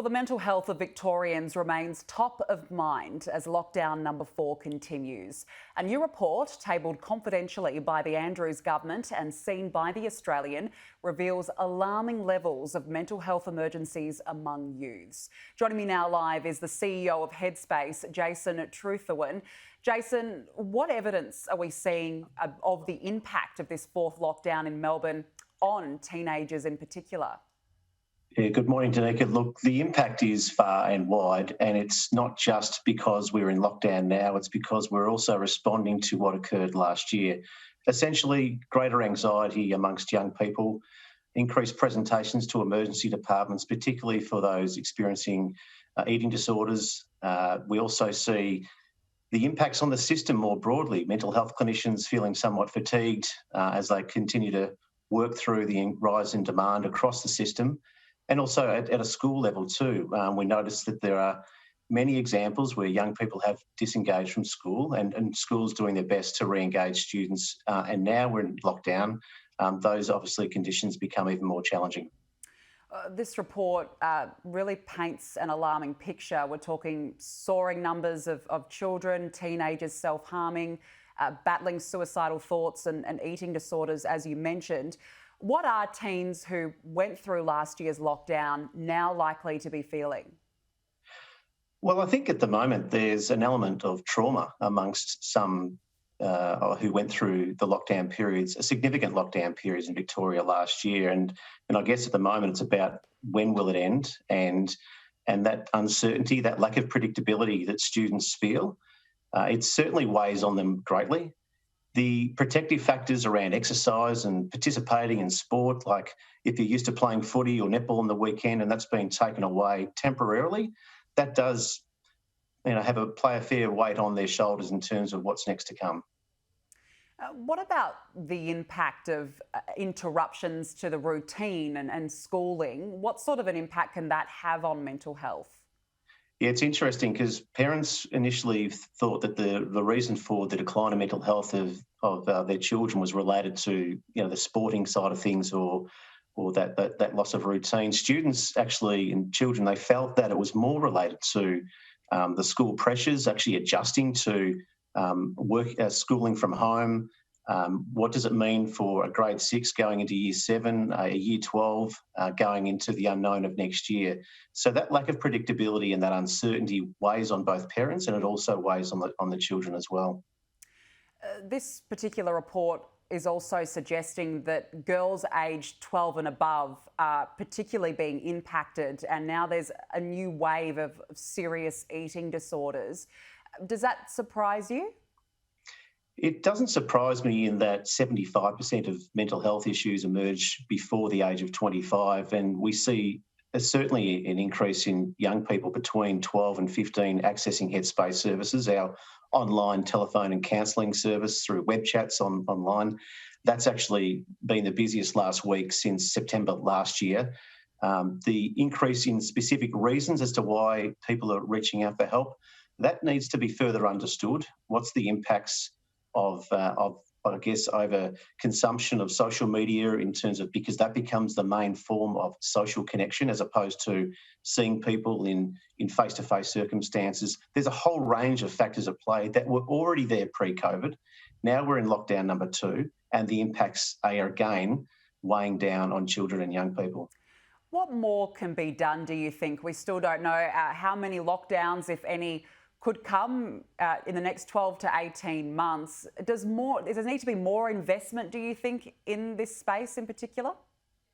Well, the mental health of Victorians remains top of mind as lockdown number 4 continues. A new report, tabled confidentially by the Andrews government and seen by The Australian, reveals alarming levels of mental health emergencies among youths. Joining me now live is the CEO of Headspace, Jason Trethowan. Jason, what evidence are we seeing of the impact of this fourth lockdown in Melbourne on teenagers in particular? Yeah, good morning, Danica. Look, the impact is far and wide, and it's not just because we're in lockdown now, it's because we're also responding to what occurred last year. Essentially, greater anxiety amongst young people, increased presentations to emergency departments, particularly for those experiencing eating disorders. We also see the impacts on the system more broadly, mental health clinicians feeling somewhat fatigued as they continue to work through the rise in demand across the system. And also at a school level too, we notice that there are many examples where young people have disengaged from school and schools doing their best to re-engage students. And now we're in lockdown, those obviously conditions become even more challenging. This report really paints an alarming picture. We're talking soaring numbers of children, teenagers self-harming, battling suicidal thoughts and eating disorders, as you mentioned. What are teens who went through last year's lockdown now likely to be feeling? Well, I think at the moment there's an element of trauma amongst some who went through the lockdown periods, a significant lockdown periods in Victoria last year. And I guess at the moment it's about when will it end and that uncertainty, that lack of predictability that students feel, it certainly weighs on them greatly. The protective factors around exercise and participating in sport, like if you're used to playing footy or netball on the weekend and that's been taken away temporarily, that does play a fair weight on their shoulders in terms of what's next to come. What about the impact of interruptions to the routine and schooling? What sort of an impact can that have on mental health? Yeah, it's interesting because parents initially thought that the reason for the decline in mental health of their children was related to the sporting side of things or that loss of routine. Students actually and children, they felt that it was more related to the school pressures, actually adjusting to schooling from home. What does it mean for a grade 6 going into year 7, a year 12 going into the unknown of next year? So that lack of predictability and that uncertainty weighs on both parents and it also weighs on the children as well. This particular report is also suggesting that girls aged 12 and above are particularly being impacted, and now there's a new wave of serious eating disorders. Does that surprise you? It doesn't surprise me in that 75% of mental health issues emerge before the age of 25, and we see certainly an increase in young people between 12 and 15 accessing Headspace services, our online telephone and counselling service through web chats online. That's actually been the busiest last week since September last year. The increase in specific reasons as to why people are reaching out for help, that needs to be further understood. What's the impacts of I guess, over consumption of social media in terms of, because that becomes the main form of social connection as opposed to seeing people in face-to-face circumstances. There's a whole range of factors at play that were already there pre-COVID. Now we're in lockdown number 2 and the impacts are again weighing down on children and young people. What more can be done, do you think? We still don't know how many lockdowns, if any, could come in the next 12 to 18 months. Does there need to be more investment, do you think, in this space in particular?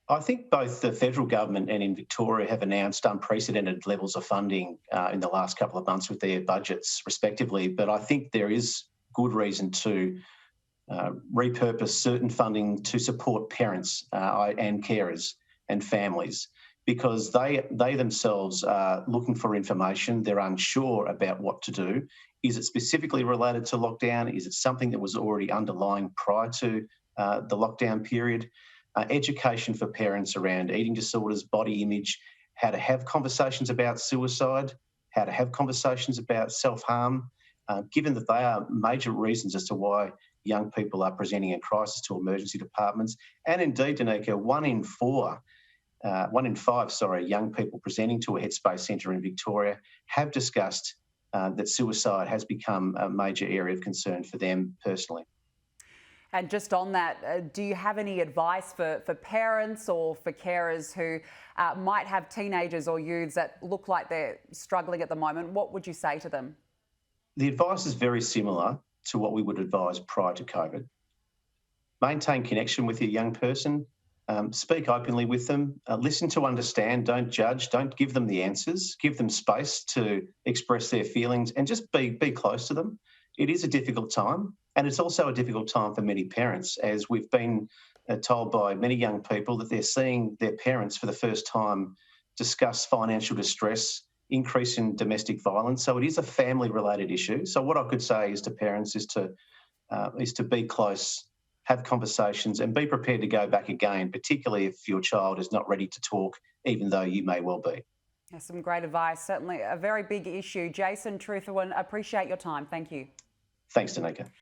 I think both the federal government and in Victoria have announced unprecedented levels of funding in the last couple of months with their budgets respectively, but I think there is good reason to repurpose certain funding to support parents and carers and families, because they themselves are looking for information. They're unsure about what to do. Is it specifically related to lockdown? Is it something that was already underlying prior to the lockdown period? Education for parents around eating disorders, body image, how to have conversations about suicide, how to have conversations about self-harm, given that they are major reasons as to why young people are presenting in crisis to emergency departments. And indeed, Danica, 1 in 4 young people presenting to a Headspace centre in Victoria have discussed that suicide has become a major area of concern for them personally. And just on that, do you have any advice for parents or for carers who might have teenagers or youths that look like they're struggling at the moment? What would you say to them? The advice is very similar to what we would advise prior to COVID. Maintain connection with your young person, speak openly with them, listen to understand, don't judge, don't give them the answers, give them space to express their feelings and just be close to them. It is a difficult time, and it's also a difficult time for many parents, as we've been told by many young people that they're seeing their parents for the first time discuss financial distress, increase in domestic violence. So it is a family-related issue. So what I could say is to parents is to be close, have conversations, and be prepared to go back again, particularly if your child is not ready to talk, even though you may well be. Yeah, some great advice. Certainly a very big issue. Jason Trethowan, appreciate your time. Thank you. Thanks, Danica.